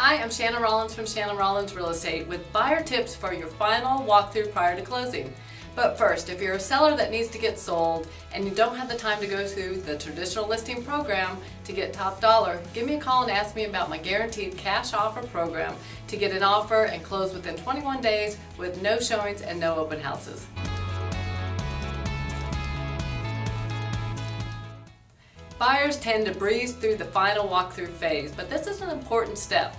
Hi, I'm Shannon Rollings from Shannon Rollings Real Estate with buyer tips for your final walkthrough prior to closing. But first, if you're a seller that needs to get sold and you don't have the time to go through the traditional listing program to get top dollar, give me a call and ask me about my guaranteed cash offer program to get an offer and close within 21 days with no showings and no open houses. Buyers tend to breeze through the final walkthrough phase, but this is an important step.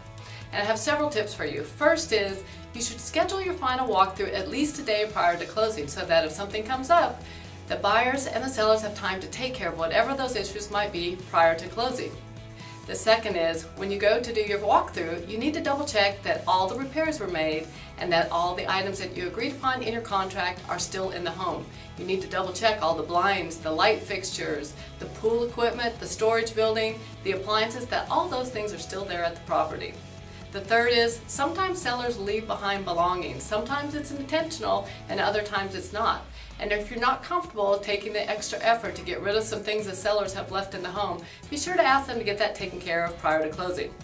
And I have several tips for you. First is, you should schedule your final walkthrough at least a day prior to closing so that if something comes up, the buyers and the sellers have time to take care of whatever those issues might be prior to closing. The second is, when you go to do your walkthrough, you need to double check that all the repairs were made and that all the items that you agreed upon in your contract are still in the home. You need to double check all the blinds, the light fixtures, the pool equipment, the storage building, the appliances, that all those things are still there at the property. The third is, sometimes sellers leave behind belongings. Sometimes it's intentional and other times it's not. And if you're not comfortable taking the extra effort to get rid of some things that sellers have left in the home, be sure to ask them to get that taken care of prior to closing.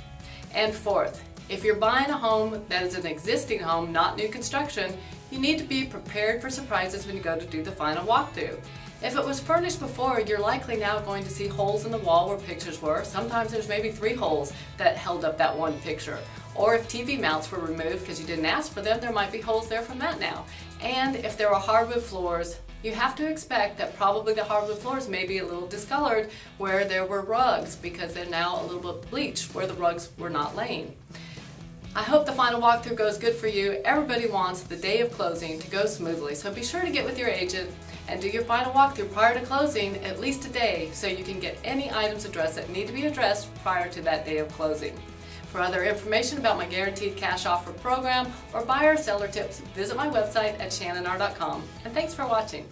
And fourth, if you're buying a home that is an existing home, not new construction, you need to be prepared for surprises when you go to do the final walkthrough. If it was furnished before, you're likely now going to see holes in the wall where pictures were. Sometimes there's maybe 3 holes that held up that one picture. Or if TV mounts were removed because you didn't ask for them, there might be holes there from that now. And if there were hardwood floors, you have to expect that probably the hardwood floors may be a little discolored where there were rugs because they're now a little bit bleached where the rugs were not laying. I hope the final walkthrough goes good for you. Everybody wants the day of closing to go smoothly, so be sure to get with your agent and do your final walkthrough prior to closing at least a day so you can get any items addressed that need to be addressed prior to that day of closing. For other information about my guaranteed cash offer program or buyer seller tips, visit my website at shannonr.com. And thanks for watching.